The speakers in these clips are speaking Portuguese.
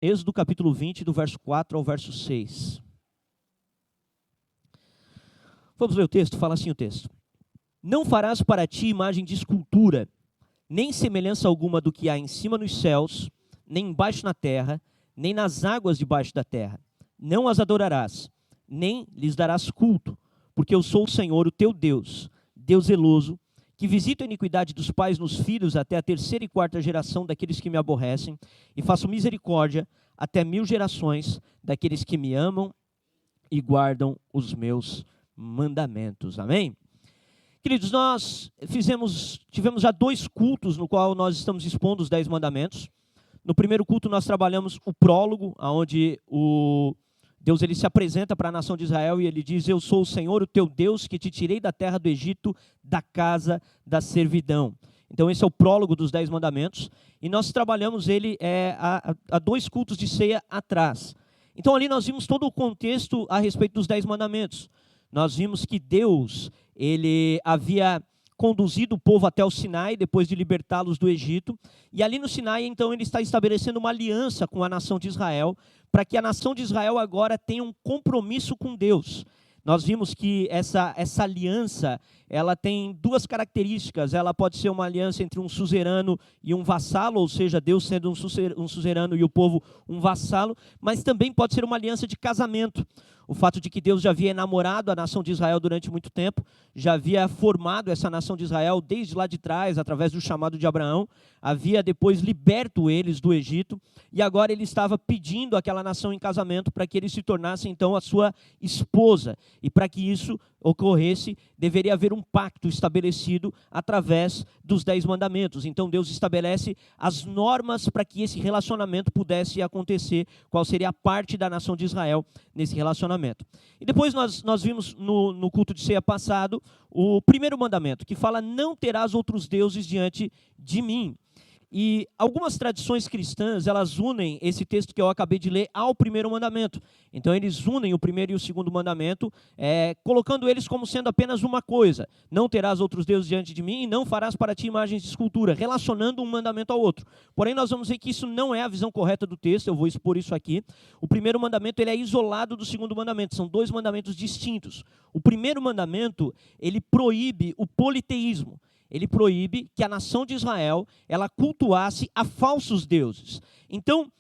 Êxodo capítulo 20, do verso 4 ao verso 6. Vamos ler o texto? Fala assim o texto. Não farás para ti imagem de escultura, nem semelhança alguma do que há em cima nos céus, nem embaixo na terra, nem nas águas debaixo da terra. Não as adorarás, nem lhes darás culto, porque eu sou o Senhor, o teu Deus, Deus zeloso, que visito a iniquidade dos pais nos filhos até a 3ª e 4ª geração daqueles que me aborrecem, e faço misericórdia até 1000 gerações daqueles que me amam e guardam os meus mandamentos. Amém? Queridos, nós tivemos já 2 cultos no qual nós estamos expondo os 10 mandamentos. No primeiro culto nós trabalhamos o prólogo, onde Deus ele se apresenta para a nação de Israel e ele diz: eu sou o Senhor, o teu Deus, que te tirei da terra do Egito, da casa da servidão. Então esse é o prólogo dos 10 mandamentos, e nós trabalhamos ele há 2 cultos de ceia atrás. Então ali nós vimos todo o contexto a respeito dos 10 mandamentos. Nós vimos que Deus ele havia conduzido o povo até o Sinai, depois de libertá-los do Egito. E ali no Sinai, então, ele está estabelecendo uma aliança com a nação de Israel, para que a nação de Israel agora tenha um compromisso com Deus. Nós vimos que essa aliança, ela tem 2 características. Ela pode ser uma aliança entre um suzerano e um vassalo, ou seja, Deus sendo um suzerano e o povo um vassalo, mas também pode ser uma aliança de casamento. O fato de que Deus já havia enamorado a nação de Israel durante muito tempo, já havia formado essa nação de Israel desde lá de trás, através do chamado de Abraão, havia depois liberto eles do Egito, e agora ele estava pedindo àquela nação em casamento para que eles se tornassem então a sua esposa. E para que isso ocorresse, deveria haver um pacto estabelecido através dos 10 mandamentos. Então Deus estabelece as normas para que esse relacionamento pudesse acontecer, qual seria a parte da nação de Israel nesse relacionamento. E depois nós vimos no culto de ceia passado o primeiro mandamento, que fala: não terás outros deuses diante de mim. E algumas tradições cristãs, elas unem esse texto que eu acabei de ler ao primeiro mandamento. Então eles unem o primeiro e o segundo mandamento, colocando eles como sendo apenas uma coisa: não terás outros deuses diante de mim e não farás para ti imagens de escultura, relacionando um mandamento ao outro. Porém nós vamos ver que isso não é a visão correta do texto, eu vou expor isso aqui. O primeiro mandamento ele é isolado do segundo mandamento, são 2 mandamentos distintos. O primeiro mandamento, ele proíbe o politeísmo. Ele proíbe que a nação de Israel ela cultuasse a falsos deuses. Então,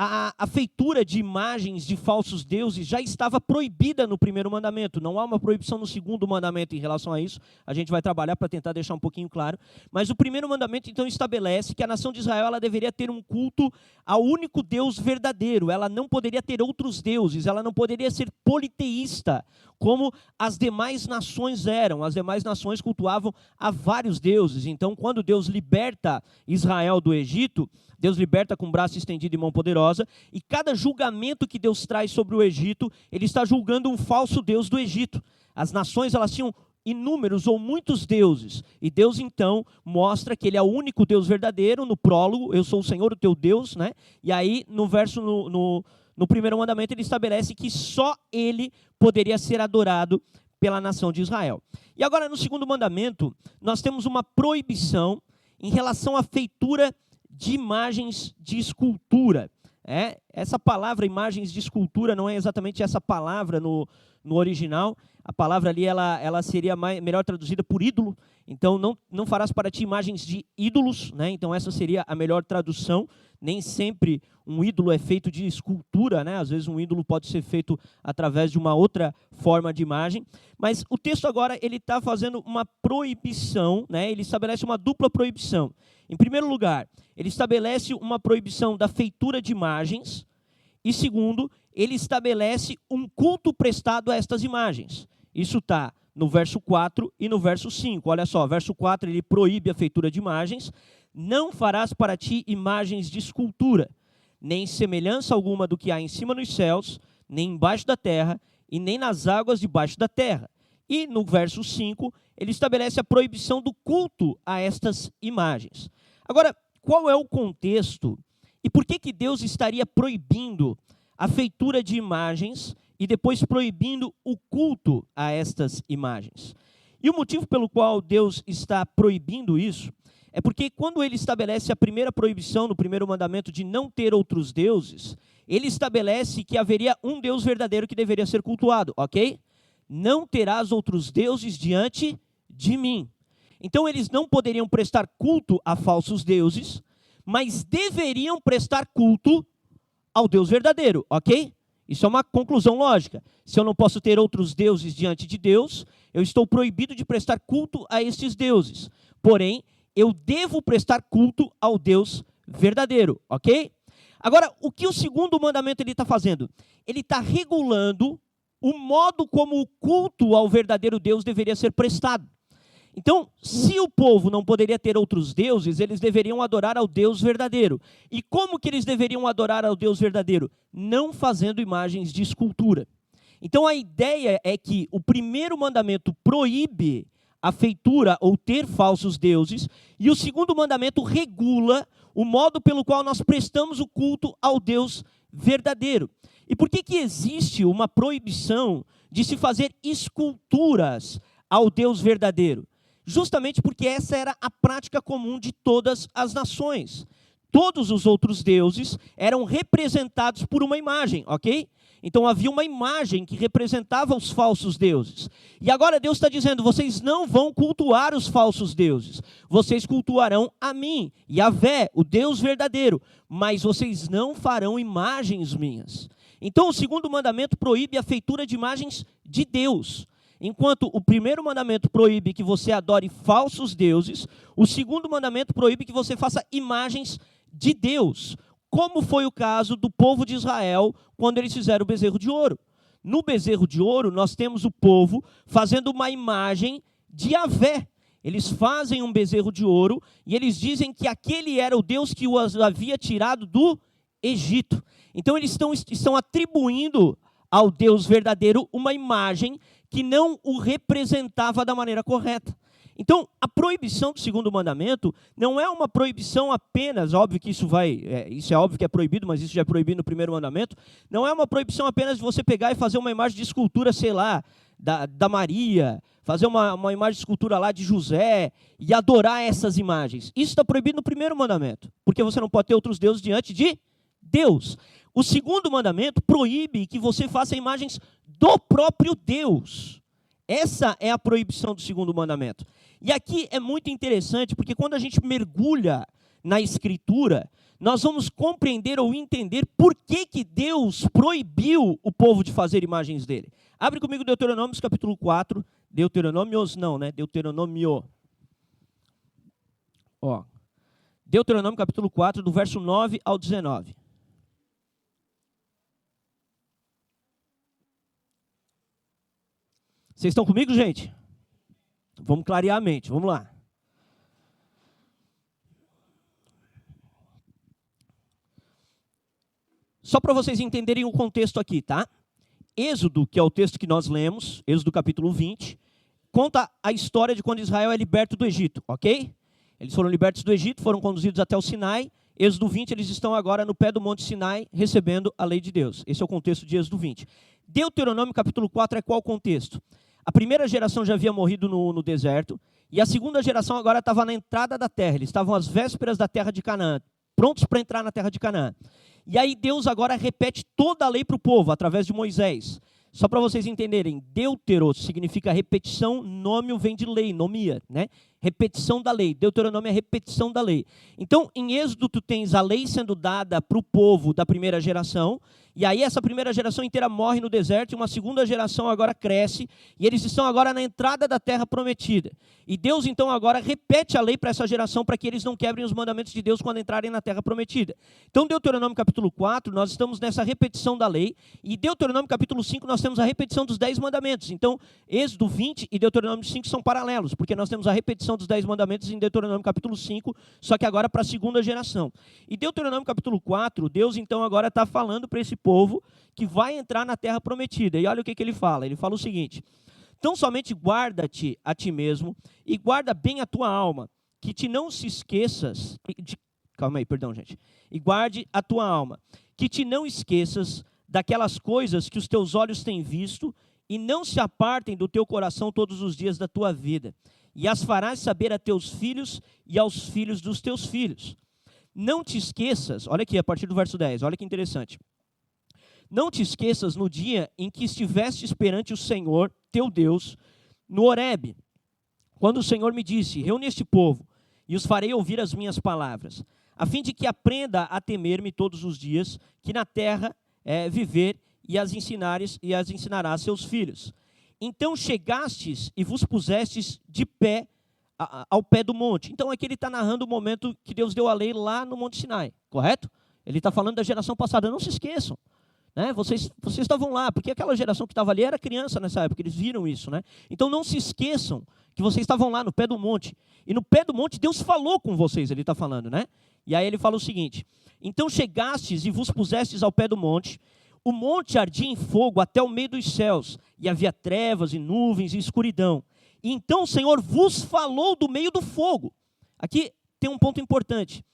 a feitura de imagens de falsos deuses já estava proibida no primeiro mandamento. Não há uma proibição no segundo mandamento em relação a isso. A gente vai trabalhar para tentar deixar um pouquinho claro. Mas o primeiro mandamento, então, estabelece que a nação de Israel ela deveria ter um culto ao único Deus verdadeiro. Ela não poderia ter outros deuses. Ela não poderia ser politeísta, como as demais nações eram. As demais nações cultuavam a vários deuses. Então, quando Deus liberta Israel do Egito, Deus liberta com braço estendido e mão poderosa, e cada julgamento que Deus traz sobre o Egito, ele está julgando um falso Deus do Egito. As nações elas tinham inúmeros ou muitos deuses, e Deus então mostra que ele é o único Deus verdadeiro no prólogo: eu sou o Senhor, o teu Deus, né? E aí no verso, no primeiro mandamento, ele estabelece que só ele poderia ser adorado pela nação de Israel. E agora no segundo mandamento, nós temos uma proibição em relação à feitura de imagens de escultura. Essa palavra imagens de escultura não é exatamente essa palavra no original. A palavra ali ela seria melhor traduzida por ídolo. Então não farás para ti imagens de ídolos, né? Então essa seria a melhor tradução. Nem sempre um ídolo é feito de escultura, né? Às vezes um ídolo pode ser feito através de uma outra forma de imagem. Mas o texto agora ele está fazendo uma proibição, né? Ele estabelece uma dupla proibição. Em primeiro lugar, ele estabelece uma proibição da feitura de imagens. E segundo, ele estabelece um culto prestado a estas imagens. Isso está no verso 4 e no verso 5. Olha só, verso 4 ele proíbe a feitura de imagens. Não farás para ti imagens de escultura, nem semelhança alguma do que há em cima nos céus, nem embaixo da terra, e nem nas águas debaixo da terra. E no verso 5, ele estabelece a proibição do culto a estas imagens. Agora, qual é o contexto e por que Deus estaria proibindo a feitura de imagens e depois proibindo o culto a estas imagens? E o motivo pelo qual Deus está proibindo isso é porque quando ele estabelece a primeira proibição no primeiro mandamento de não ter outros deuses, ele estabelece que haveria um Deus verdadeiro que deveria ser cultuado, ok? Não terás outros deuses diante de mim. Então eles não poderiam prestar culto a falsos deuses, mas deveriam prestar culto ao Deus verdadeiro, ok? Isso é uma conclusão lógica. Se eu não posso ter outros deuses diante de Deus, eu estou proibido de prestar culto a estes deuses. Porém, eu devo prestar culto ao Deus verdadeiro, ok? Agora, o que o segundo mandamento ele está fazendo? Ele está regulando o modo como o culto ao verdadeiro Deus deveria ser prestado. Então, se o povo não poderia ter outros deuses, eles deveriam adorar ao Deus verdadeiro. E como que eles deveriam adorar ao Deus verdadeiro? Não fazendo imagens de escultura. Então, a ideia é que o primeiro mandamento proíbe a feitura ou ter falsos deuses, e o segundo mandamento regula o modo pelo qual nós prestamos o culto ao Deus verdadeiro. E por que existe uma proibição de se fazer esculturas ao Deus verdadeiro? Justamente porque essa era a prática comum de todas as nações. Todos os outros deuses eram representados por uma imagem, ok? Então havia uma imagem que representava os falsos deuses. E agora Deus está dizendo, vocês não vão cultuar os falsos deuses. Vocês cultuarão a mim, Yahvé, o Deus verdadeiro. Mas vocês não farão imagens minhas. Então o segundo mandamento proíbe a feitura de imagens de Deus. Enquanto o primeiro mandamento proíbe que você adore falsos deuses, o segundo mandamento proíbe que você faça imagens de Deus, como foi o caso do povo de Israel quando eles fizeram o bezerro de ouro. No bezerro de ouro, nós temos o povo fazendo uma imagem de Yahvé. Eles fazem um bezerro de ouro e eles dizem que aquele era o Deus que os havia tirado do Egito. Então eles estão atribuindo ao Deus verdadeiro uma imagem que não o representava da maneira correta. Então, a proibição do segundo mandamento não é uma proibição apenas, óbvio que isso é óbvio que é proibido, mas isso já é proibido no primeiro mandamento, não é uma proibição apenas de você pegar e fazer uma imagem de escultura, sei lá, da Maria, fazer uma imagem de escultura lá de José e adorar essas imagens. Isso está proibido no primeiro mandamento, porque você não pode ter outros deuses diante de Deus. O segundo mandamento proíbe que você faça imagens do próprio Deus. Essa é a proibição do segundo mandamento. E aqui é muito interessante, porque quando a gente mergulha na Escritura, nós vamos compreender ou entender por que Deus proibiu o povo de fazer imagens dele. Abre comigo Deuteronômio capítulo 4, Deuteronômios não, né? Deuteronômio. Ó, Deuteronômio capítulo 4, do verso 9 ao 19. Vocês estão comigo, gente? Vamos clarear a mente, vamos lá. Só para vocês entenderem o contexto aqui, tá? Êxodo, que é o texto que nós lemos, Êxodo capítulo 20, conta a história de quando Israel é liberto do Egito, ok? Eles foram libertos do Egito, foram conduzidos até o Sinai. Êxodo 20, eles estão agora no pé do Monte Sinai, recebendo a lei de Deus. Esse é o contexto de Êxodo 20. Deuteronômio capítulo 4 é qual o contexto? A primeira geração já havia morrido no deserto, e a segunda geração agora estava na entrada da terra. Eles estavam às vésperas da terra de Canaã, prontos para entrar na terra de Canaã. E aí Deus agora repete toda a lei para o povo, através de Moisés. Só para vocês entenderem, deutero significa repetição, nômio vem de lei, nomia, né? Repetição da lei, Deuteronômio é repetição da lei. Então, em Êxodo, tu tens a lei sendo dada para o povo da primeira geração, e aí essa primeira geração inteira morre no deserto, e uma segunda geração agora cresce, e eles estão agora na entrada da terra prometida. E Deus, então, agora repete a lei para essa geração, para que eles não quebrem os mandamentos de Deus quando entrarem na terra prometida. Então, Deuteronômio capítulo 4, nós estamos nessa repetição da lei, e Deuteronômio capítulo 5, nós temos a repetição dos 10 mandamentos. Então, Êxodo 20 e Deuteronômio 5 são paralelos, porque nós temos a repetição dos 10 mandamentos em Deuteronômio capítulo 5, só que agora para a segunda geração. E Deuteronômio capítulo 4, Deus então agora está falando para esse povo que vai entrar na terra prometida. E olha o que ele fala. Ele fala o seguinte: então somente guarda-te a ti mesmo e guarda bem a tua alma, que te não se esqueças... Calma aí, perdão, gente. E guarde a tua alma, que te não esqueças daquelas coisas que os teus olhos têm visto e não se apartem do teu coração todos os dias da tua vida. e as farás saber a teus filhos e aos filhos dos teus filhos. Não te esqueças, olha aqui a partir do verso 10, olha que interessante. Não te esqueças no dia em que estivestes perante o Senhor, teu Deus, no Horebe, quando o Senhor me disse, reúne este povo, e os farei ouvir as minhas palavras, a fim de que aprenda a temer-me todos os dias, que na terra viver, e as ensinará a seus filhos. Então chegastes e vos pusestes de pé ao pé do monte. Então aqui ele está narrando o momento que Deus deu a lei lá no Monte Sinai, correto? Ele está falando da geração passada, não se esqueçam. Né? Vocês estavam lá, porque aquela geração que estava ali era criança nessa época, eles viram isso. Né? Então não se esqueçam que vocês estavam lá no pé do monte. E no pé do monte Deus falou com vocês, ele está falando. Né? E aí ele fala o seguinte, então chegastes e vos pusestes ao pé do monte, o monte ardia em fogo até o meio dos céus, e havia trevas e nuvens e escuridão. E então o Senhor vos falou do meio do fogo. Aqui tem um ponto importante.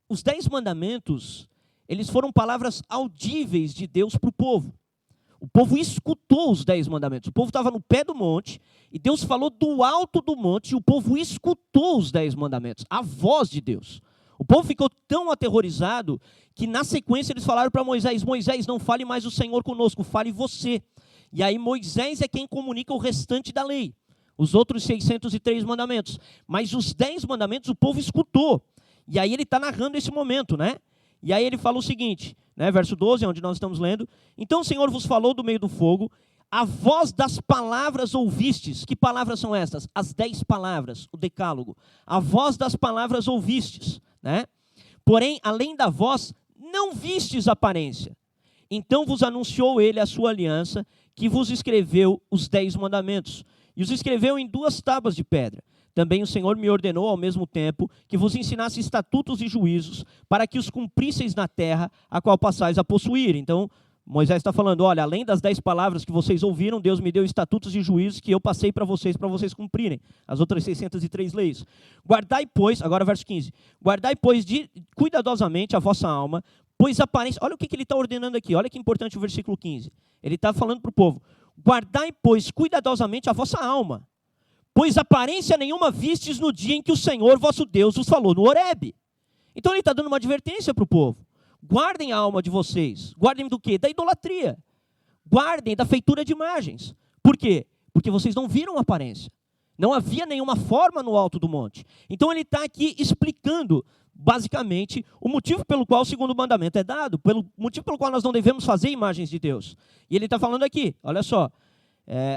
Os 10 mandamentos, eles foram palavras audíveis de Deus para o povo. O povo escutou os 10 mandamentos. O povo estava no pé do monte, e Deus falou do alto do monte, e o povo escutou os 10 mandamentos, a voz de Deus. O povo ficou tão aterrorizado, que na sequência eles falaram para Moisés, Moisés, não fale mais o Senhor conosco, fale você. E aí Moisés é quem comunica o restante da lei, os outros 603 mandamentos. Mas os 10 mandamentos o povo escutou. E aí ele está narrando esse momento, né? E aí ele fala o seguinte, né, verso 12, onde nós estamos lendo. Então o Senhor vos falou do meio do fogo, a voz das palavras ouvistes. Que palavras são estas? As 10 palavras, o decálogo. A voz das palavras ouvistes, né? Porém, além da voz, não vistes aparência. Então vos anunciou ele a sua aliança, que vos escreveu os 10 mandamentos. E os escreveu em 2 tábuas de pedra. Também o Senhor me ordenou ao mesmo tempo que vos ensinasse estatutos e juízos, para que os cumprisseis na terra, a qual passais a possuir. Então, Moisés está falando, olha, além das 10 palavras que vocês ouviram, Deus me deu estatutos e juízos que eu passei para vocês cumprirem. As outras 603 leis. Guardai, pois, agora verso 15. Guardai, pois, cuidadosamente a vossa alma, pois aparência... Olha o que ele está ordenando aqui, olha que importante o versículo 15. Ele está falando para o povo. Guardai, pois, cuidadosamente a vossa alma, pois aparência nenhuma vistes no dia em que o Senhor vosso Deus vos falou no Horebe. Então ele está dando uma advertência para o povo. Guardem a alma de vocês. Guardem do quê? Da idolatria. Guardem da feitura de imagens. Por quê? Porque vocês não viram aparência. Não havia nenhuma forma no alto do monte. Então ele está aqui explicando, basicamente, o motivo pelo qual o segundo mandamento é dado, pelo motivo pelo qual nós não devemos fazer imagens de Deus. E ele está falando aqui, olha só,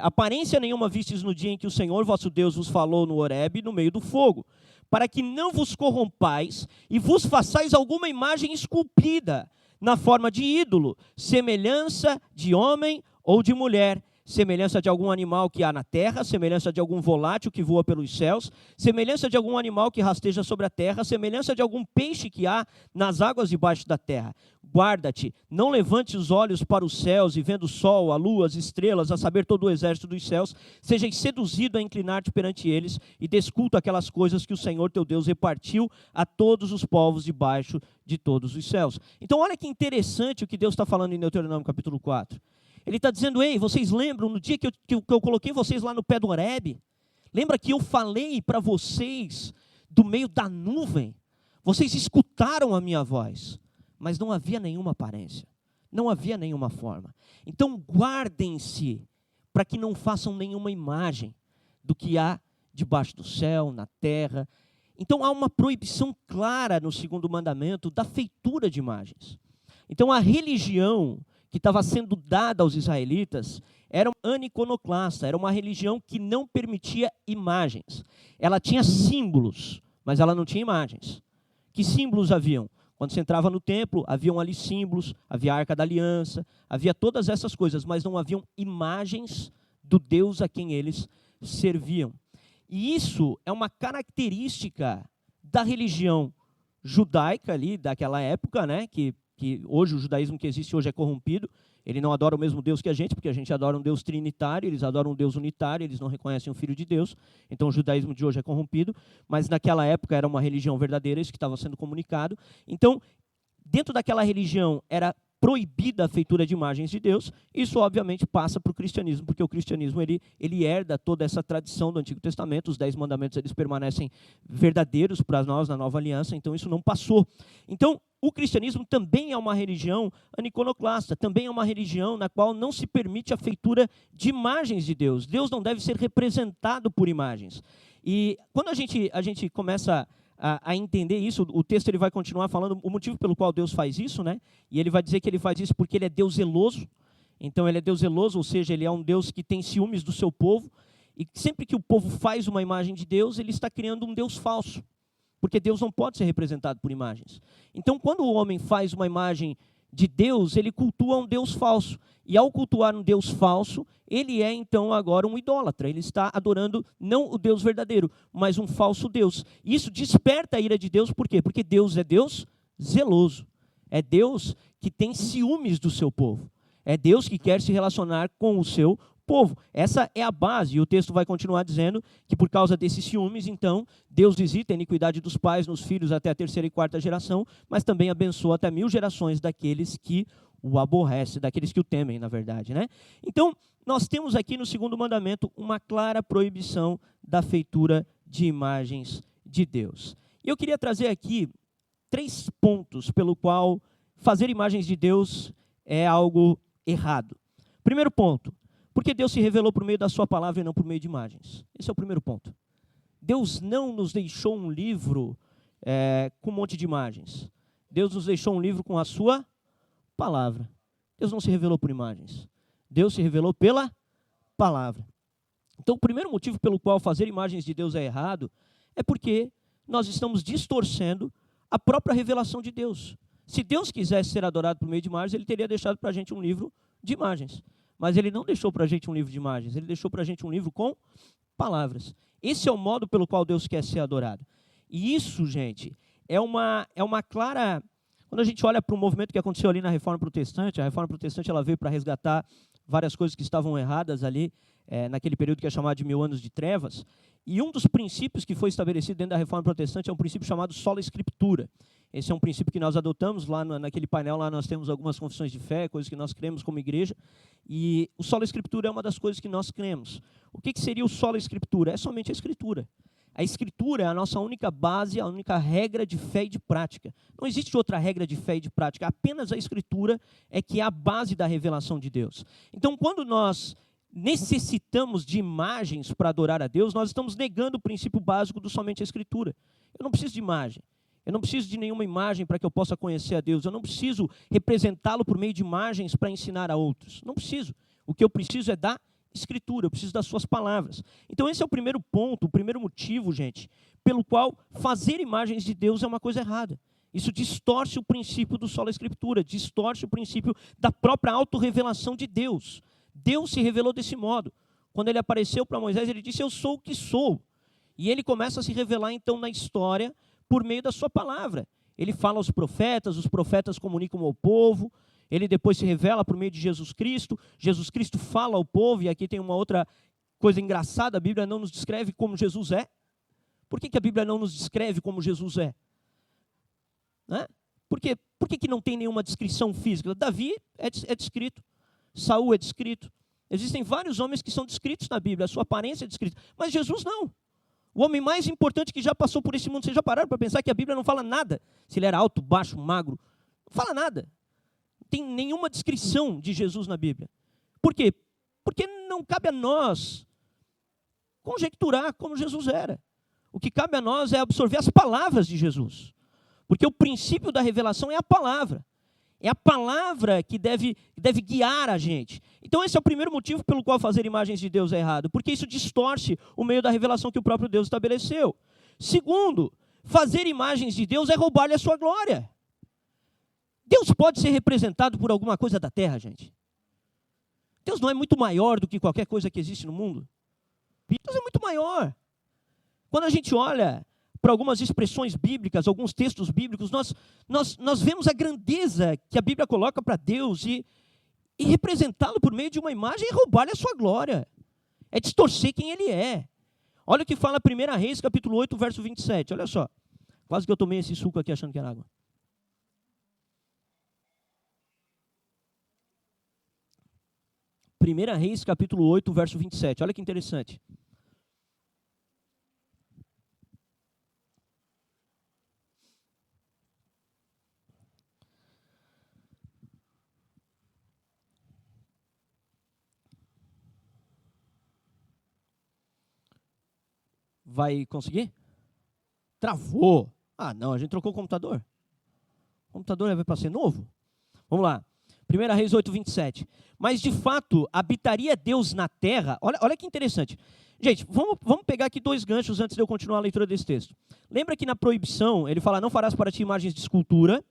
aparência nenhuma vistes no dia em que o Senhor vosso Deus vos falou no Horebe, no meio do fogo, para que não vos corrompais e vos façais alguma imagem esculpida na forma de ídolo, semelhança de homem ou de mulher, semelhança de algum animal que há na terra, semelhança de algum volátil que voa pelos céus, semelhança de algum animal que rasteja sobre a terra, semelhança de algum peixe que há nas águas debaixo da terra. Guarda-te, não levante os olhos para os céus e vendo o sol, a lua, as estrelas, a saber todo o exército dos céus, sejas seduzido a inclinar-te perante eles e desculta aquelas coisas que o Senhor teu Deus repartiu a todos os povos debaixo de todos os céus. Então olha que interessante o que Deus está falando em Deuteronômio capítulo 4. Ele está dizendo, ei, vocês lembram no dia que eu coloquei vocês lá no pé do Horebe? Lembra que eu falei para vocês do meio da nuvem? Vocês escutaram a minha voz, mas não havia nenhuma aparência, não havia nenhuma forma. Então guardem-se para que não façam nenhuma imagem do que há debaixo do céu, na terra. Então há uma proibição clara no segundo mandamento da feitura de imagens. Então a religião que estava sendo dada aos israelitas era aniconoclasta, era uma religião que não permitia imagens. Ela tinha símbolos, mas ela não tinha imagens. Que símbolos haviam? Quando você entrava no templo, haviam ali símbolos, havia a Arca da Aliança, havia todas essas coisas, mas não haviam imagens do Deus a quem eles serviam. E isso é uma característica da religião judaica ali, daquela época, né, que hoje o judaísmo que existe hoje é corrompido. Ele não adora o mesmo Deus que a gente, porque a gente adora um Deus trinitário, eles adoram um Deus unitário, eles não reconhecem o Filho de Deus. Então o judaísmo de hoje é corrompido, mas naquela época era uma religião verdadeira, isso que estava sendo comunicado. Então, dentro daquela religião era proibida a feitura de imagens de Deus. Isso, obviamente, passa para o cristianismo, porque o cristianismo ele herda toda essa tradição do Antigo Testamento. Os 10 mandamentos eles permanecem verdadeiros para nós na Nova Aliança, então isso não passou. Então, o cristianismo também é uma religião aniconoclasta, também é uma religião na qual não se permite a feitura de imagens de Deus. Deus não deve ser representado por imagens. E quando a gente começa a entender isso, o texto ele vai continuar falando o motivo pelo qual Deus faz isso, né? E ele vai dizer que ele faz isso porque ele é Deus zeloso. Então ele é Deus zeloso, ou seja, ele é um Deus que tem ciúmes do seu povo. E sempre que o povo faz uma imagem de Deus, ele está criando um Deus falso. Porque Deus não pode ser representado por imagens. Então, quando o homem faz uma imagem de Deus, ele cultua um Deus falso. E ao cultuar um Deus falso, ele é então agora um idólatra. Ele está adorando não o Deus verdadeiro, mas um falso Deus. E isso desperta a ira de Deus, por quê? Porque Deus é Deus zeloso. É Deus que tem ciúmes do seu povo. É Deus que quer se relacionar com o seu povo. Essa é a base, e o texto vai continuar dizendo que por causa desses ciúmes, então, Deus visita a iniquidade dos pais nos filhos até a 3ª e 4ª geração, mas também abençoa até 1000 gerações daqueles que o aborrecem, daqueles que o temem, na verdade, né? Então, nós temos aqui no 2º mandamento uma clara proibição da feitura de imagens de Deus. E eu queria trazer aqui 3 pontos pelo qual fazer imagens de Deus é algo errado. Primeiro ponto, porque Deus se revelou por meio da sua palavra e não por meio de imagens. Esse é o primeiro ponto. Deus não nos deixou um livro com um monte de imagens. Deus nos deixou um livro com a sua palavra. Deus não se revelou por imagens. Deus se revelou pela palavra. Então, o primeiro motivo pelo qual fazer imagens de Deus é errado é porque nós estamos distorcendo a própria revelação de Deus. Se Deus quisesse ser adorado por meio de imagens, ele teria deixado para a gente um livro de imagens. Mas ele não deixou para a gente um livro de imagens, ele deixou para a gente um livro com palavras. Esse é o modo pelo qual Deus quer ser adorado. E isso, gente, é uma clara... Quando a gente olha para o movimento que aconteceu ali na Reforma Protestante, a Reforma Protestante ela veio para resgatar várias coisas que estavam erradas ali, naquele período que é chamado de 1000 anos de trevas. E um dos princípios que foi estabelecido dentro da Reforma Protestante é um princípio chamado sola escritura. Esse é um princípio que nós adotamos lá naquele painel, lá nós temos algumas confissões de fé, coisas que nós cremos como igreja. E o sola escritura é uma das coisas que nós cremos. O que seria o sola escritura? É somente a escritura. A escritura é a nossa única base, a única regra de fé e de prática. Não existe outra regra de fé e de prática, apenas a escritura é que é a base da revelação de Deus. Então, quando nós necessitamos de imagens para adorar a Deus, nós estamos negando o princípio básico do somente a escritura. Eu não preciso de imagem. Eu não preciso de nenhuma imagem para que eu possa conhecer a Deus. Eu não preciso representá-lo por meio de imagens para ensinar a outros. Não preciso. O que eu preciso é da escritura, eu preciso das suas palavras. Então esse é o primeiro ponto, o primeiro motivo, gente, pelo qual fazer imagens de Deus é uma coisa errada. Isso distorce o princípio do sola escritura, distorce o princípio da própria autorrevelação de Deus. Deus se revelou desse modo. Quando ele apareceu para Moisés, ele disse, eu sou o que sou. E ele começa a se revelar então na história por meio da sua palavra. Ele fala aos profetas, os profetas comunicam ao povo, ele depois se revela por meio de Jesus Cristo fala ao povo, e aqui tem uma outra coisa engraçada, a Bíblia não nos descreve como Jesus é. Por que a Bíblia não nos descreve como Jesus é? Né? Por que não tem nenhuma descrição física? Davi é descrito, Saul é descrito, existem vários homens que são descritos na Bíblia, a sua aparência é descrita, mas Jesus não. O homem mais importante que já passou por esse mundo, vocês já pararam para pensar que a Bíblia não fala nada? Se ele era alto, baixo, magro, não fala nada. Não tem nenhuma descrição de Jesus na Bíblia. Por quê? Porque não cabe a nós conjecturar como Jesus era. O que cabe a nós é absorver as palavras de Jesus. Porque o princípio da revelação é a palavra. É a palavra que deve guiar a gente. Então esse é o primeiro motivo pelo qual fazer imagens de Deus é errado. Porque isso distorce o meio da revelação que o próprio Deus estabeleceu. Segundo, fazer imagens de Deus é roubar-lhe a sua glória. Deus pode ser representado por alguma coisa da terra, gente. Deus não é muito maior do que qualquer coisa que existe no mundo. Deus é muito maior. Quando a gente olha para algumas expressões bíblicas, alguns textos bíblicos, nós vemos a grandeza que a Bíblia coloca para Deus e representá-lo por meio de uma imagem e roubar-lhe a sua glória. É distorcer quem ele é. Olha o que fala 1 Reis, capítulo 8, verso 27. Olha só. Quase que eu tomei esse suco aqui achando que era água. 1 Reis, capítulo 8, verso 27. Olha que interessante. Vai conseguir? Travou. Ah, não, a gente trocou o computador. O computador vai para ser novo? Vamos lá. 1 Reis 8, 27. Mas de fato, habitaria Deus na terra? Olha que interessante. Gente, vamos pegar aqui 2 ganchos antes de eu continuar a leitura desse texto. Lembra que na proibição, ele fala, não farás para ti imagens de escultura.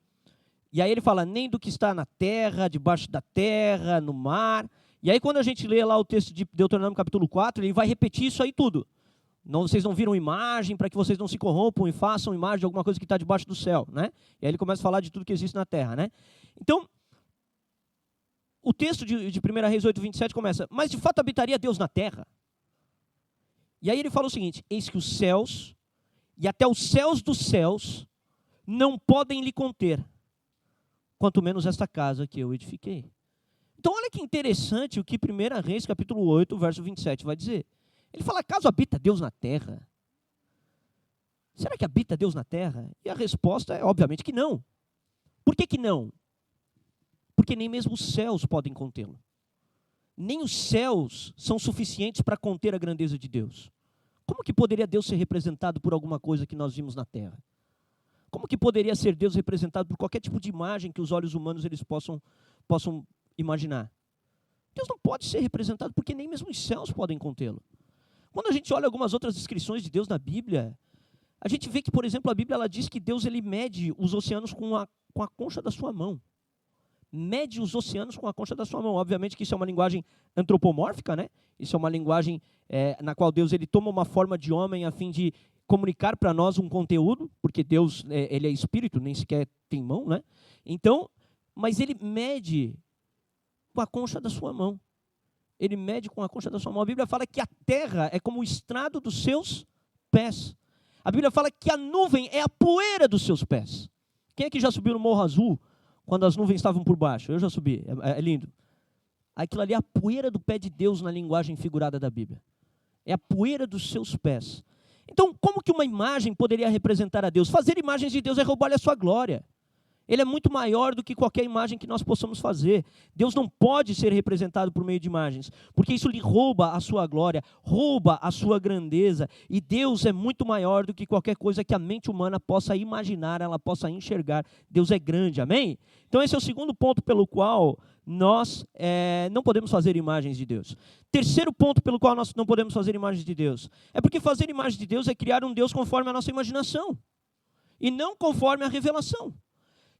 E aí ele fala, nem do que está na terra, debaixo da terra, no mar. E aí quando a gente lê lá o texto de Deuteronômio capítulo 4, ele vai repetir isso aí tudo. Não, vocês não viram imagem para que vocês não se corrompam e façam imagem de alguma coisa que está debaixo do céu, né? E aí ele começa a falar de tudo que existe na terra, né? Então, o texto de 1 Reis 8, 27 começa, mas de fato habitaria Deus na terra? E aí ele fala o seguinte, eis que os céus e até os céus dos céus não podem lhe conter, quanto menos esta casa que eu edifiquei. Então olha que interessante o que 1 Reis capítulo 8, verso 27 vai dizer. Ele fala, acaso habita Deus na terra? Será que habita Deus na terra? E a resposta é, obviamente, que não. Por que não? Porque nem mesmo os céus podem contê-lo. Nem os céus são suficientes para conter a grandeza de Deus. Como que poderia Deus ser representado por alguma coisa que nós vimos na terra? Como que poderia ser Deus representado por qualquer tipo de imagem que os olhos humanos eles possam imaginar? Deus não pode ser representado porque nem mesmo os céus podem contê-lo. Quando a gente olha algumas outras descrições de Deus na Bíblia, a gente vê que, por exemplo, a Bíblia ela diz que Deus ele mede os oceanos com a concha da sua mão. Mede os oceanos com a concha da sua mão. Obviamente que isso é uma linguagem antropomórfica, né? Isso é uma linguagem na qual Deus ele toma uma forma de homem a fim de comunicar para nós um conteúdo, porque Deus ele é espírito, nem sequer tem mão, né? Então, mas ele mede com a concha da sua mão. Ele mede com a concha da sua mão. A Bíblia fala que a terra é como o estrado dos seus pés. A Bíblia fala que a nuvem é a poeira dos seus pés. Quem é que já subiu no Morro Azul quando as nuvens estavam por baixo? Eu já subi, é lindo. Aquilo ali é a poeira do pé de Deus na linguagem figurada da Bíblia. É a poeira dos seus pés. Então, como que uma imagem poderia representar a Deus? Fazer imagens de Deus é roubar-lhe a sua glória. Ele é muito maior do que qualquer imagem que nós possamos fazer. Deus não pode ser representado por meio de imagens, porque isso lhe rouba a sua glória, rouba a sua grandeza. E Deus é muito maior do que qualquer coisa que a mente humana possa imaginar, ela possa enxergar. Deus é grande, amém? Então esse é o segundo ponto pelo qual nós não podemos fazer imagens de Deus. Terceiro ponto pelo qual nós não podemos fazer imagens de Deus. É porque fazer imagens de Deus é criar um Deus conforme a nossa imaginação, e não conforme a revelação.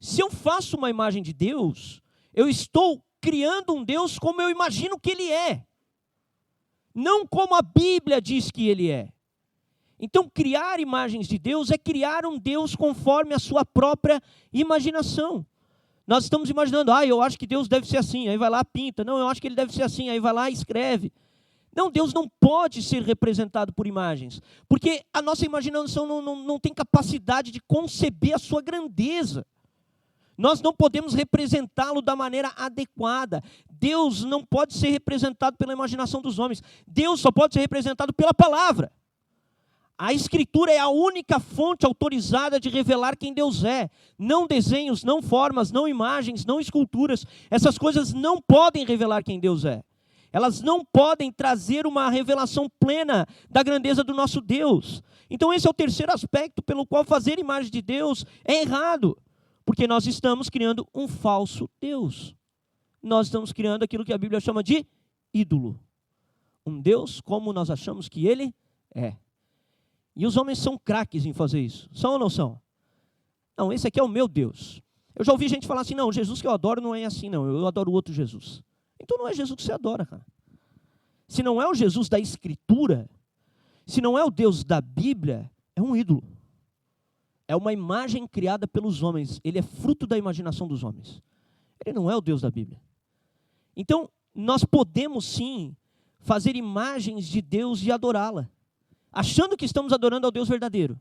Se eu faço uma imagem de Deus, eu estou criando um Deus como eu imagino que Ele é, não como a Bíblia diz que Ele é. Então, criar imagens de Deus é criar um Deus conforme a sua própria imaginação. Nós estamos imaginando, eu acho que Deus deve ser assim, aí vai lá, pinta. Não, eu acho que Ele deve ser assim, aí vai lá, escreve. Não, Deus não pode ser representado por imagens, porque a nossa imaginação não tem capacidade de conceber a sua grandeza. Nós não podemos representá-lo da maneira adequada. Deus não pode ser representado pela imaginação dos homens. Deus só pode ser representado pela palavra. A Escritura é a única fonte autorizada de revelar quem Deus é. Não desenhos, não formas, não imagens, não esculturas. Essas coisas não podem revelar quem Deus é. Elas não podem trazer uma revelação plena da grandeza do nosso Deus. Então esse é o terceiro aspecto pelo qual fazer imagem de Deus é errado. Porque nós estamos criando um falso Deus. Nós estamos criando aquilo que a Bíblia chama de ídolo. Um Deus como nós achamos que Ele é. E os homens são craques em fazer isso. São ou não são? Não, esse aqui é o meu Deus. Eu já ouvi gente falar assim, não, o Jesus que eu adoro não é assim, não. Eu adoro o outro Jesus. Então não é Jesus que você adora, cara. Se não é o Jesus da Escritura, se não é o Deus da Bíblia, é um ídolo. É uma imagem criada pelos homens. Ele é fruto da imaginação dos homens. Ele não é o Deus da Bíblia. Então, nós podemos sim fazer imagens de Deus e adorá-la, achando que estamos adorando ao Deus verdadeiro.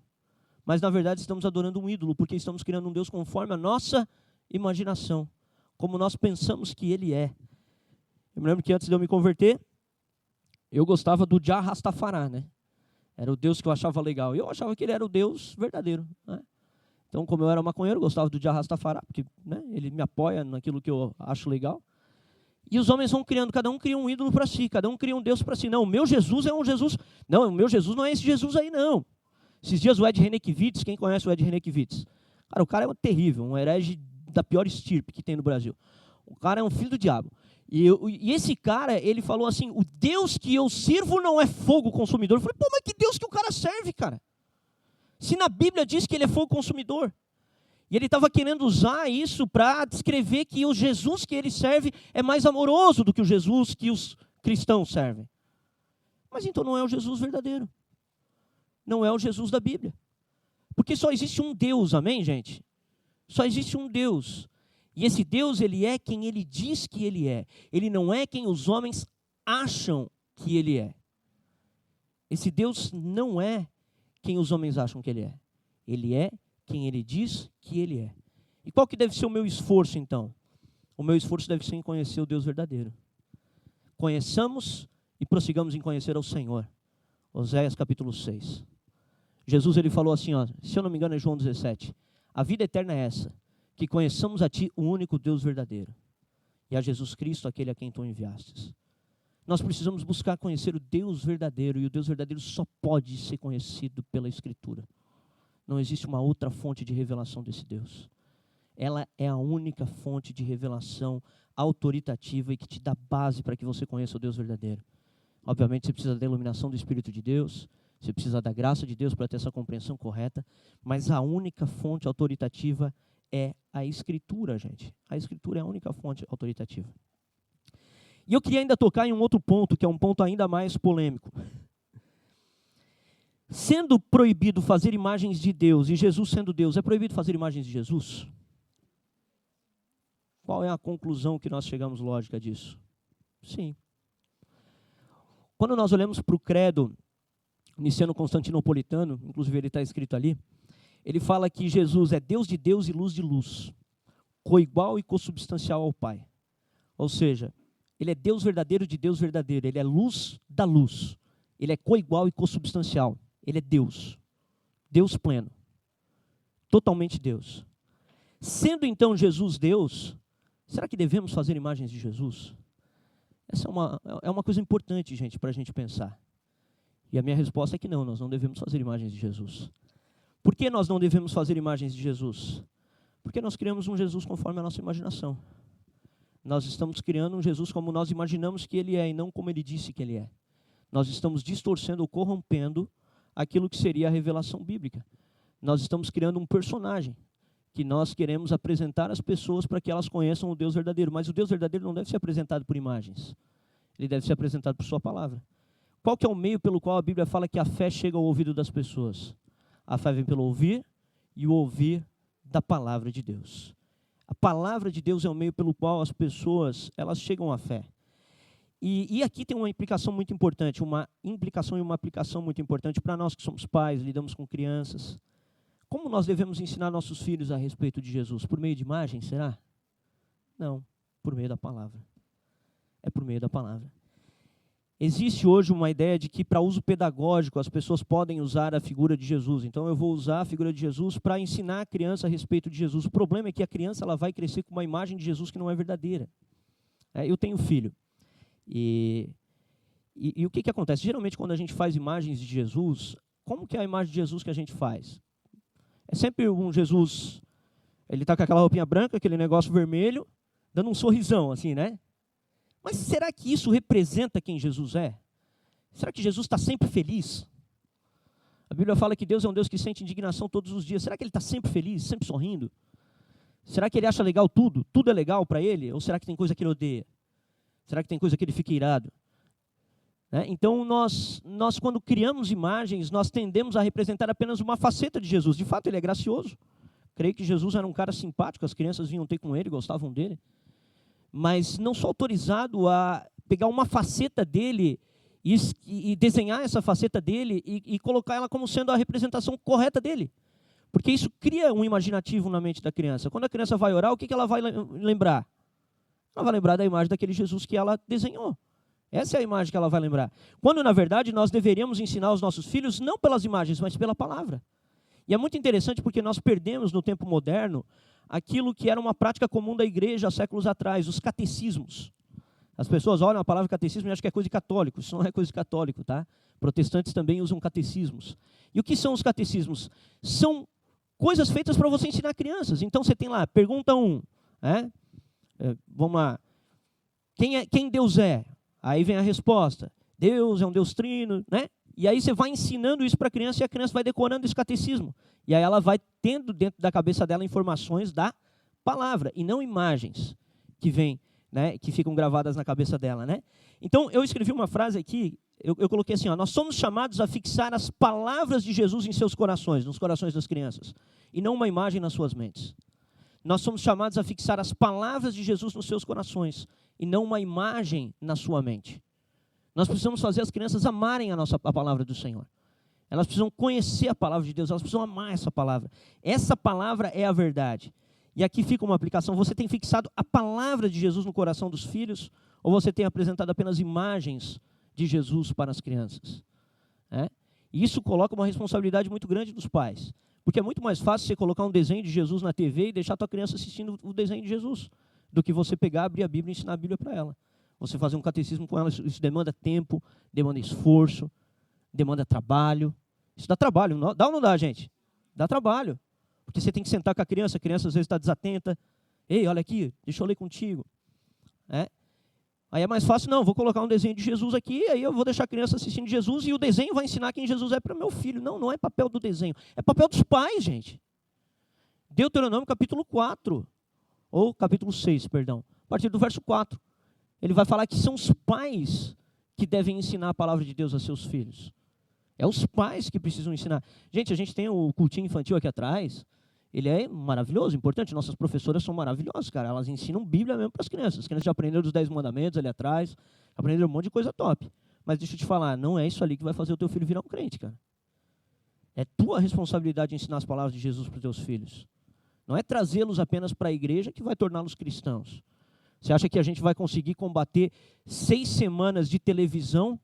Mas, na verdade, estamos adorando um ídolo, porque estamos criando um Deus conforme a nossa imaginação, como nós pensamos que Ele é. Eu me lembro que antes de eu me converter, eu gostava do Jah Rastafari, né? Era o Deus que eu achava legal. E eu achava que ele era o Deus verdadeiro, né? Então, como eu era maconheiro, eu gostava do Jah Rastafari, porque, né, ele me apoia naquilo que eu acho legal. E os homens vão criando, cada um cria um ídolo para si, cada um cria um Deus para si. Não, o meu Jesus é um Jesus... Não, o meu Jesus não é esse Jesus aí, não. Esses dias o Ed Renekiewicz, quem conhece o Ed Renekiewicz? Cara, o cara é terrível, um herege da pior estirpe que tem no Brasil. O cara é um filho do diabo. E esse cara, ele falou assim, o Deus que eu sirvo não é fogo consumidor. Eu falei, pô, mas que Deus que o cara serve, cara? Se na Bíblia diz que ele é fogo consumidor. E ele estava querendo usar isso para descrever que o Jesus que ele serve é mais amoroso do que o Jesus que os cristãos servem. Mas então não é o Jesus verdadeiro. Não é o Jesus da Bíblia. Porque só existe um Deus, amém, gente? Só existe um Deus. E esse Deus, ele é quem ele diz que ele é. Ele não é quem os homens acham que ele é. Esse Deus não é quem os homens acham que ele é. Ele é quem ele diz que ele é. E qual que deve ser o meu esforço, então? O meu esforço deve ser em conhecer o Deus verdadeiro. Conheçamos e prossigamos em conhecer ao Senhor. Oséias capítulo 6. Jesus, ele falou assim, ó, se eu não me engano é João 17. A vida eterna é essa, que conheçamos a ti, o único Deus verdadeiro, e a Jesus Cristo, aquele a quem tu enviastes. Nós precisamos buscar conhecer o Deus verdadeiro, e o Deus verdadeiro só pode ser conhecido pela Escritura. Não existe uma outra fonte de revelação desse Deus. Ela é a única fonte de revelação autoritativa e que te dá base para que você conheça o Deus verdadeiro. Obviamente você precisa da iluminação do Espírito de Deus, você precisa da graça de Deus para ter essa compreensão correta, mas a única fonte autoritativa é a Escritura, gente. A Escritura é a única fonte autoritativa. E eu queria ainda tocar em um outro ponto, que é um ponto ainda mais polêmico. Sendo proibido fazer imagens de Deus, e Jesus sendo Deus, é proibido fazer imagens de Jesus? Qual é a conclusão que nós chegamos lógica disso? Sim. Quando nós olhamos para o credo niceno-constantinopolitano, inclusive ele está escrito ali, ele fala que Jesus é Deus de Deus e luz de luz, coigual e consubstancial ao Pai. Ou seja, ele é Deus verdadeiro de Deus verdadeiro, ele é luz da luz, ele é coigual e consubstancial. Ele é Deus, Deus pleno, totalmente Deus. Sendo então Jesus Deus, será que devemos fazer imagens de Jesus? Essa é uma coisa importante, gente, para a gente pensar. E a minha resposta é que não, nós não devemos fazer imagens de Jesus. Por que nós não devemos fazer imagens de Jesus? Porque nós criamos um Jesus conforme a nossa imaginação. Nós estamos criando um Jesus como nós imaginamos que ele é e não como ele disse que ele é. Nós estamos distorcendo ou corrompendo aquilo que seria a revelação bíblica. Nós estamos criando um personagem que nós queremos apresentar às pessoas para que elas conheçam o Deus verdadeiro. Mas o Deus verdadeiro não deve ser apresentado por imagens. Ele deve ser apresentado por sua palavra. Qual que é o meio pelo qual a Bíblia fala que a fé chega ao ouvido das pessoas? A fé vem pelo ouvir e o ouvir da palavra de Deus. A palavra de Deus é o meio pelo qual as pessoas elas chegam à fé. E aqui tem uma implicação muito importante, uma implicação e uma aplicação muito importante para nós que somos pais, lidamos com crianças. Como nós devemos ensinar nossos filhos a respeito de Jesus? Por meio de imagens, será? Não, por meio da palavra. É por meio da palavra. Existe hoje uma ideia de que para uso pedagógico as pessoas podem usar a figura de Jesus. Então eu vou usar a figura de Jesus para ensinar a criança a respeito de Jesus. O problema é que a criança ela vai crescer com uma imagem de Jesus que não é verdadeira. Eu tenho filho. E o que acontece? Geralmente, quando a gente faz imagens de Jesus, como que é a imagem de Jesus que a gente faz? É sempre um Jesus, ele está com aquela roupinha branca, aquele negócio vermelho, dando um sorrisão, assim, né? Mas será que isso representa quem Jesus é? Será que Jesus está sempre feliz? A Bíblia fala que Deus é um Deus que sente indignação todos os dias. Será que ele está sempre feliz, sempre sorrindo? Será que ele acha legal tudo? Tudo é legal para ele? Ou será que tem coisa que ele odeia? Será que tem coisa que ele fica irado? Então, nós quando criamos imagens, nós tendemos a representar apenas uma faceta de Jesus. De fato, ele é gracioso. Creio que Jesus era um cara simpático, as crianças vinham ter com ele, gostavam dele. Mas não sou autorizado a pegar uma faceta dele e desenhar essa faceta dele e colocar ela como sendo a representação correta dele. Porque isso cria um imaginativo na mente da criança. Quando a criança vai orar, o que ela vai lembrar? Ela vai lembrar da imagem daquele Jesus que ela desenhou. Essa é a imagem que ela vai lembrar. Quando, na verdade, nós deveríamos ensinar os nossos filhos não pelas imagens, mas pela palavra. E é muito interessante porque nós perdemos no tempo moderno aquilo que era uma prática comum da igreja há séculos atrás, os catecismos. As pessoas olham a palavra catecismo e acham que é coisa de católico. Isso não é coisa de católico, tá? Protestantes também usam catecismos. E o que são os catecismos? São coisas feitas para você ensinar crianças. Então você tem lá, pergunta 1, vamos lá. Quem Deus é? Aí vem a resposta. Deus é um Deus trino, né? E aí você vai ensinando isso para a criança e a criança vai decorando esse catecismo. E aí ela vai tendo dentro da cabeça dela informações da palavra e não imagens que vêm, né, que ficam gravadas na cabeça dela, né? Então eu escrevi uma frase aqui, eu coloquei assim, nós somos chamados a fixar as palavras de Jesus em seus corações, nos corações das crianças, e não uma imagem nas suas mentes. Nós somos chamados a fixar as palavras de Jesus nos seus corações, e não uma imagem na sua mente. Nós precisamos fazer as crianças amarem a palavra do Senhor. Elas precisam conhecer a palavra de Deus, elas precisam amar essa palavra. Essa palavra é a verdade. E aqui fica uma aplicação. Você tem fixado a palavra de Jesus no coração dos filhos, ou você tem apresentado apenas imagens de Jesus para as crianças? E isso coloca uma responsabilidade muito grande dos pais. Porque é muito mais fácil você colocar um desenho de Jesus na TV e deixar a tua criança assistindo o desenho de Jesus, do que você pegar, abrir a Bíblia e ensinar a Bíblia para ela. Você fazer um catecismo com ela, isso demanda tempo, demanda esforço, demanda trabalho. Isso dá trabalho, dá ou não dá, gente? Dá trabalho. Porque você tem que sentar com a criança às vezes está desatenta. Ei, olha aqui, deixa eu ler contigo. Aí é mais fácil, não, vou colocar um desenho de Jesus aqui, aí eu vou deixar a criança assistindo Jesus e o desenho vai ensinar quem Jesus é para o meu filho. Não, não é papel do desenho, é papel dos pais, gente. Deuteronômio capítulo 4, ou capítulo 6, perdão, a partir do verso 4. Ele vai falar que são os pais que devem ensinar a palavra de Deus a seus filhos. É os pais que precisam ensinar. Gente, a gente tem o cultinho infantil aqui atrás. Ele é maravilhoso, importante. Nossas professoras são maravilhosas, cara. Elas ensinam Bíblia mesmo para as crianças. As crianças já aprenderam os 10 mandamentos ali atrás. Aprenderam um monte de coisa top. Mas deixa eu te falar, não é isso ali que vai fazer o teu filho virar um crente, cara. É tua responsabilidade ensinar as palavras de Jesus para os teus filhos. Não é trazê-los apenas para a igreja que vai torná-los cristãos. Você acha que a gente vai conseguir combater 6 semanas de televisão,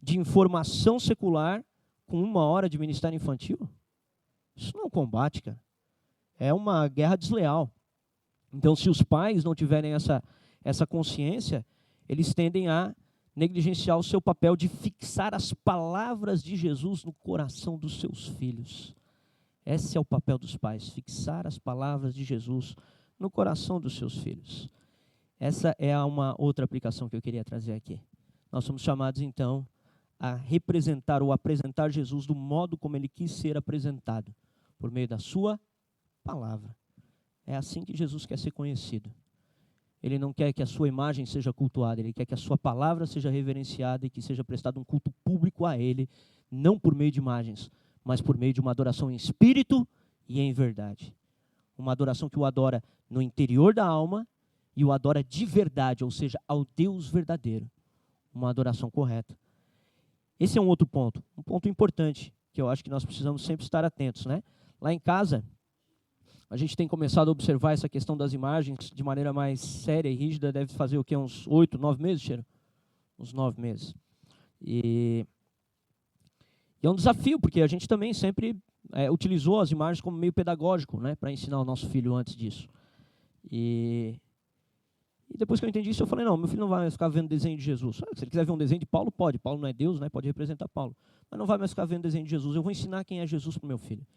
de informação secular, com 1 hora de ministério infantil? Isso não é um combate, cara. É uma guerra desleal. Então, se os pais não tiverem essa consciência, eles tendem a negligenciar o seu papel de fixar as palavras de Jesus no coração dos seus filhos. Esse é o papel dos pais, fixar as palavras de Jesus no coração dos seus filhos. Essa é uma outra aplicação que eu queria trazer aqui. Nós somos chamados, então, a representar ou apresentar Jesus do modo como ele quis ser apresentado, por meio da sua palavra. É assim que Jesus quer ser conhecido. Ele não quer que a sua imagem seja cultuada, ele quer que a sua palavra seja reverenciada e que seja prestado um culto público a ele, não por meio de imagens, mas por meio de uma adoração em espírito e em verdade. Uma adoração que o adora no interior da alma e o adora de verdade, ou seja, ao Deus verdadeiro. Uma adoração correta. Esse é um outro ponto, um ponto importante, que eu acho que nós precisamos sempre estar atentos, né? Lá em casa, a gente tem começado a observar essa questão das imagens de maneira mais séria e rígida, deve fazer o quê? Uns 8, 9 meses, Cheiro? Uns 9 meses. E é um desafio, porque a gente também sempre utilizou as imagens como meio pedagógico, né, para ensinar o nosso filho antes disso. E depois que eu entendi isso, eu falei, não, meu filho não vai mais ficar vendo desenho de Jesus. Se ele quiser ver um desenho de Paulo, pode. Paulo não é Deus, né, pode representar Paulo. Mas não vai mais ficar vendo desenho de Jesus. Eu vou ensinar quem é Jesus para o meu filho.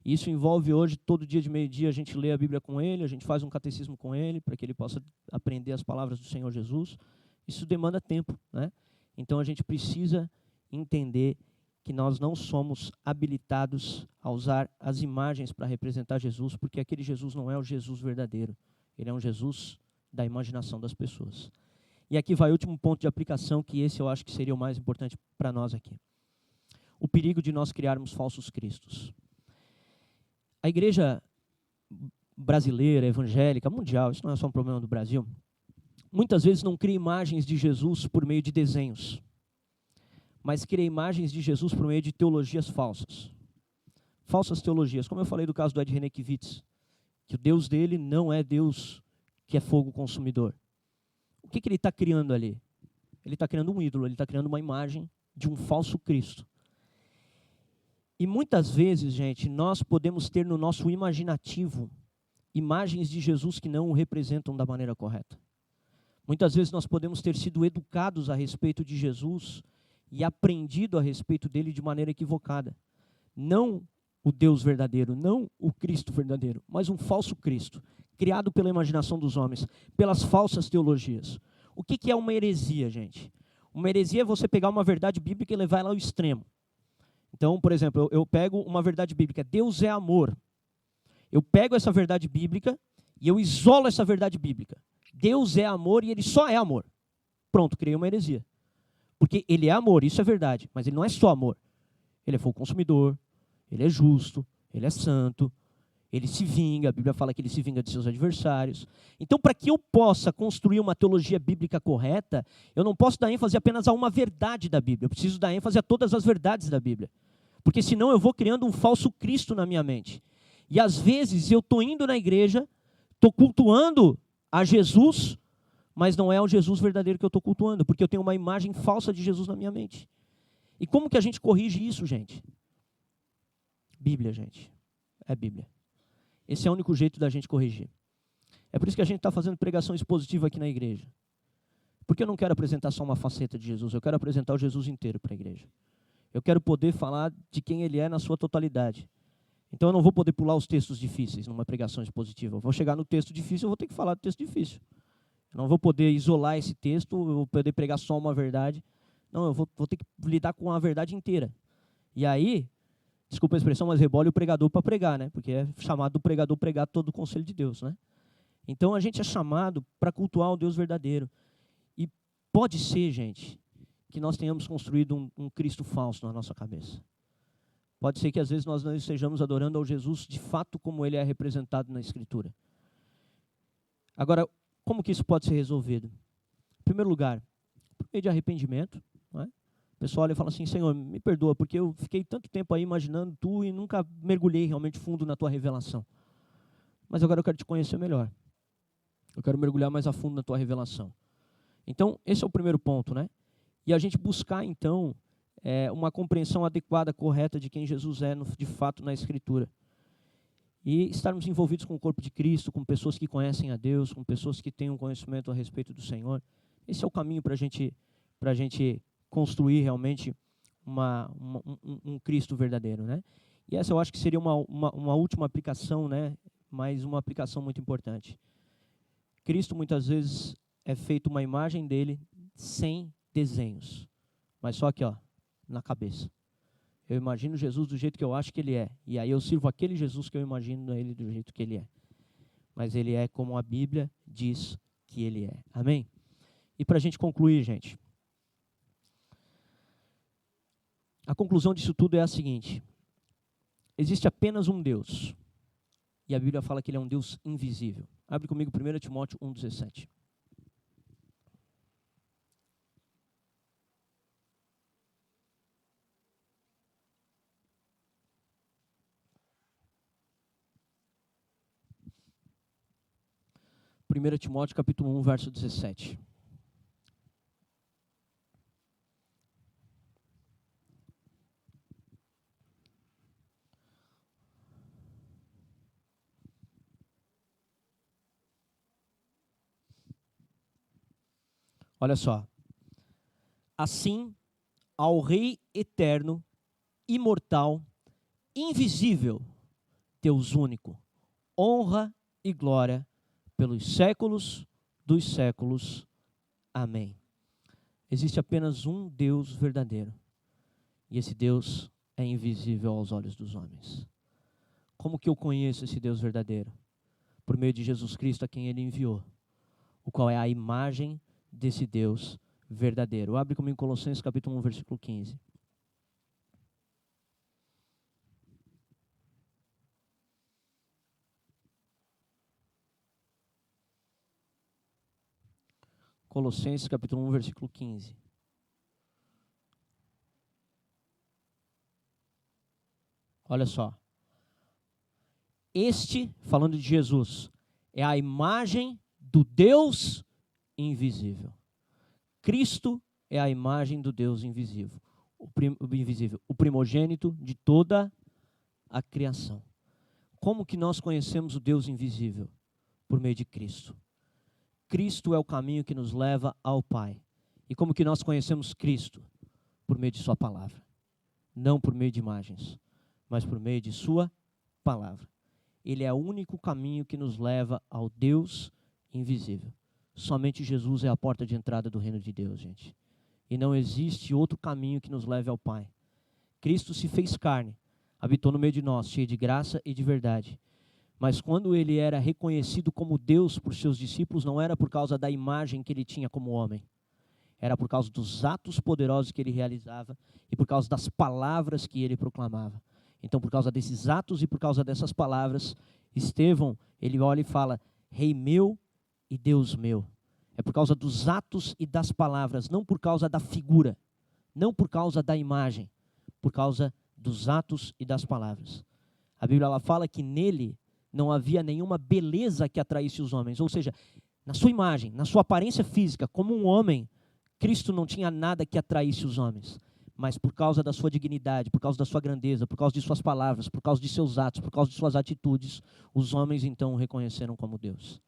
E isso envolve hoje, todo dia de meio-dia, a gente lê a Bíblia com ele, a gente faz um catecismo com ele, para que ele possa aprender as palavras do Senhor Jesus. Isso demanda tempo, né? Então a gente precisa entender que nós não somos habilitados a usar as imagens para representar Jesus, porque aquele Jesus não é o Jesus verdadeiro. Ele é um Jesus da imaginação das pessoas. E aqui vai o último ponto de aplicação, que esse eu acho que seria o mais importante para nós aqui. O perigo de nós criarmos falsos cristos. A igreja brasileira, evangélica, mundial, isso não é só um problema do Brasil, muitas vezes não cria imagens de Jesus por meio de desenhos, mas cria imagens de Jesus por meio de teologias falsas. Falsas teologias, como eu falei do caso do Ed René Kivitz, que o Deus dele não é Deus que é fogo consumidor. O que ele está criando ali? Ele está criando um ídolo, ele está criando uma imagem de um falso Cristo. E muitas vezes, gente, nós podemos ter no nosso imaginativo imagens de Jesus que não o representam da maneira correta. Muitas vezes nós podemos ter sido educados a respeito de Jesus e aprendido a respeito dele de maneira equivocada. Não o Deus verdadeiro, não o Cristo verdadeiro, mas um falso Cristo, criado pela imaginação dos homens, pelas falsas teologias. O que é uma heresia, gente? Uma heresia é você pegar uma verdade bíblica e levar ela ao extremo. Então, por exemplo, eu pego uma verdade bíblica, Deus é amor. Eu pego essa verdade bíblica e eu isolo essa verdade bíblica. Deus é amor e ele só é amor. Pronto, criei uma heresia. Porque ele é amor, isso é verdade, mas ele não é só amor. Ele é fogo consumidor, ele é justo, ele é santo, ele se vinga, a Bíblia fala que ele se vinga de seus adversários. Então, para que eu possa construir uma teologia bíblica correta, eu não posso dar ênfase apenas a uma verdade da Bíblia, eu preciso dar ênfase a todas as verdades da Bíblia. Porque senão eu vou criando um falso Cristo na minha mente. E às vezes eu estou indo na igreja, estou cultuando a Jesus, mas não é o Jesus verdadeiro que eu estou cultuando, porque eu tenho uma imagem falsa de Jesus na minha mente. E como que a gente corrige isso, gente? Bíblia, gente. É Bíblia. Esse é o único jeito da gente corrigir. É por isso que a gente está fazendo pregação expositiva aqui na igreja. Porque eu não quero apresentar só uma faceta de Jesus, eu quero apresentar o Jesus inteiro para a igreja. Eu quero poder falar de quem ele é na sua totalidade. Então eu não vou poder pular os textos difíceis numa pregação expositiva. Eu vou chegar no texto difícil, eu vou ter que falar do texto difícil. Eu não vou poder isolar esse texto, eu vou poder pregar só uma verdade. Não, eu vou ter que lidar com a verdade inteira. E aí, desculpa a expressão, mas rebole o pregador para pregar, né? Porque é chamado do pregador pregar todo o conselho de Deus, né? Então a gente é chamado para cultuar o Deus verdadeiro. E pode ser, gente, que nós tenhamos construído um Cristo falso na nossa cabeça. Pode ser que às vezes nós não estejamos adorando ao Jesus de fato como ele é representado na Escritura. Agora, como que isso pode ser resolvido? Em primeiro lugar, por meio de arrependimento. Não é? O pessoal olha e fala assim, Senhor, me perdoa, porque eu fiquei tanto tempo aí imaginando tu e nunca mergulhei realmente fundo na tua revelação. Mas agora eu quero te conhecer melhor. Eu quero mergulhar mais a fundo na tua revelação. Então, esse é o primeiro ponto, né? E a gente buscar, então, uma compreensão adequada, correta de quem Jesus é, de fato, na Escritura. E estarmos envolvidos com o corpo de Cristo, com pessoas que conhecem a Deus, com pessoas que têm um conhecimento a respeito do Senhor. Esse é o caminho para a gente construir realmente um Cristo verdadeiro, né? E essa eu acho que seria uma última aplicação, né? Mas uma aplicação muito importante. Cristo, muitas vezes, é feito uma imagem dele sem desenhos, mas só aqui, ó, na cabeça. Eu imagino Jesus do jeito que eu acho que ele é, e aí eu sirvo aquele Jesus que eu imagino ele do jeito que ele é. Mas ele é como a Bíblia diz que ele é. Amém? E para a gente concluir, gente, a conclusão disso tudo é a seguinte: existe apenas um Deus, e a Bíblia fala que ele é um Deus invisível. Abre comigo 1 Timóteo 1,17. Primeira Timóteo capítulo 1, verso 17. Olha só. Assim, ao Rei eterno, imortal, invisível, Deus único, honra e glória pelos séculos dos séculos. Amém. Existe apenas um Deus verdadeiro. E esse Deus é invisível aos olhos dos homens. Como que eu conheço esse Deus verdadeiro? Por meio de Jesus Cristo, a quem ele enviou, o qual é a imagem desse Deus verdadeiro. Abre comigo Colossenses capítulo 1, versículo 15. Colossenses capítulo 1, versículo 15. Olha só. Este, falando de Jesus, é a imagem do Deus invisível. Cristo é a imagem do Deus invisível, o primogênito de toda a criação. Como que nós conhecemos o Deus invisível? Por meio de Cristo. Cristo é o caminho que nos leva ao Pai. E como que nós conhecemos Cristo? Por meio de sua palavra. Não por meio de imagens, mas por meio de sua palavra. Ele é o único caminho que nos leva ao Deus invisível. Somente Jesus é a porta de entrada do reino de Deus, gente. E não existe outro caminho que nos leve ao Pai. Cristo se fez carne, habitou no meio de nós, cheio de graça e de verdade. Mas quando ele era reconhecido como Deus por seus discípulos, não era por causa da imagem que ele tinha como homem. Era por causa dos atos poderosos que ele realizava e por causa das palavras que ele proclamava. Então, por causa desses atos e por causa dessas palavras, Estevão, ele olha e fala, Rei meu e Deus meu. É por causa dos atos e das palavras, não por causa da figura, não por causa da imagem, por causa dos atos e das palavras. A Bíblia ela fala que nele não havia nenhuma beleza que atraísse os homens. Ou seja, na sua imagem, na sua aparência física, como um homem, Cristo não tinha nada que atraísse os homens. Mas por causa da sua dignidade, por causa da sua grandeza, por causa de suas palavras, por causa de seus atos, por causa de suas atitudes, os homens então o reconheceram como Deus.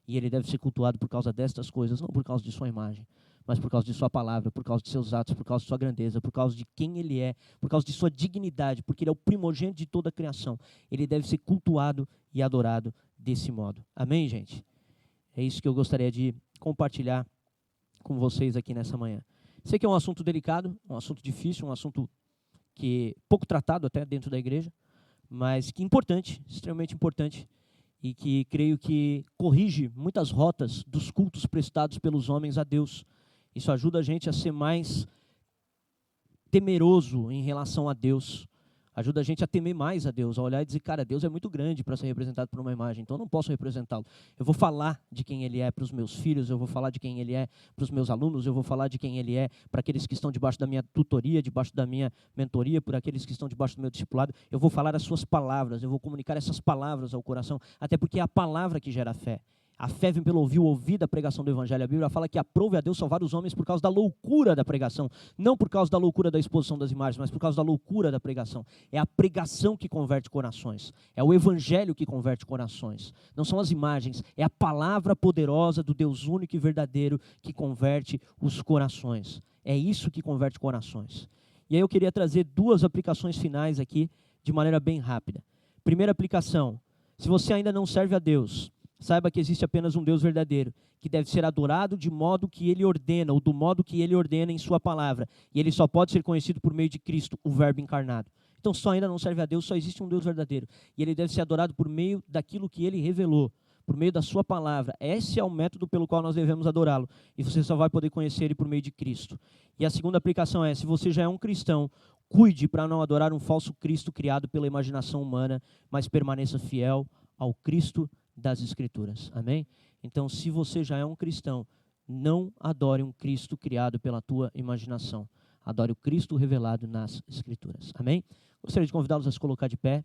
E ele deve ser cultuado por causa destas coisas, não por causa de sua imagem, mas por causa de sua palavra, por causa de seus atos, por causa de sua grandeza, por causa de quem ele é, por causa de sua dignidade, porque ele é o primogênito de toda a criação. Ele deve ser cultuado e adorado desse modo. Amém, gente? É isso que eu gostaria de compartilhar com vocês aqui nessa manhã. Sei que é um assunto delicado, um assunto difícil, um assunto que pouco tratado até dentro da igreja, mas que importante, extremamente importante, e que creio que corrige muitas rotas dos cultos prestados pelos homens a Deus. Isso ajuda a gente a ser mais temeroso em relação a Deus. Ajuda a gente a temer mais a Deus, a olhar e dizer, cara, Deus é muito grande para ser representado por uma imagem, então eu não posso representá-lo. Eu vou falar de quem Ele é para os meus filhos, eu vou falar de quem Ele é para os meus alunos, eu vou falar de quem Ele é para aqueles que estão debaixo da minha tutoria, debaixo da minha mentoria, por aqueles que estão debaixo do meu discipulado. Eu vou falar as suas palavras, eu vou comunicar essas palavras ao coração, até porque é a palavra que gera fé. A fé vem pelo ouvir da pregação do Evangelho. A Bíblia fala que aprove a Deus salvar os homens por causa da loucura da pregação. Não por causa da loucura da exposição das imagens, mas por causa da loucura da pregação. É a pregação que converte corações. É o Evangelho que converte corações. Não são as imagens, é a palavra poderosa do Deus único e verdadeiro que converte os corações. É isso que converte corações. E aí eu queria trazer duas aplicações finais aqui, de maneira bem rápida. Primeira aplicação, se você ainda não serve a Deus, saiba que existe apenas um Deus verdadeiro, que deve ser adorado de modo que Ele ordena, ou do modo que Ele ordena em sua palavra. E Ele só pode ser conhecido por meio de Cristo, o Verbo encarnado. Então, só ainda não serve a Deus, só existe um Deus verdadeiro. E Ele deve ser adorado por meio daquilo que Ele revelou, por meio da sua palavra. Esse é o método pelo qual nós devemos adorá-lo. E você só vai poder conhecer Ele por meio de Cristo. E a segunda aplicação é, se você já é um cristão, cuide para não adorar um falso Cristo criado pela imaginação humana, mas permaneça fiel ao Cristo das Escrituras, amém? Então, se você já é um cristão, não adore um Cristo criado pela tua imaginação. Adore o Cristo revelado nas Escrituras, amém? Gostaria de convidá-los a se colocar de pé.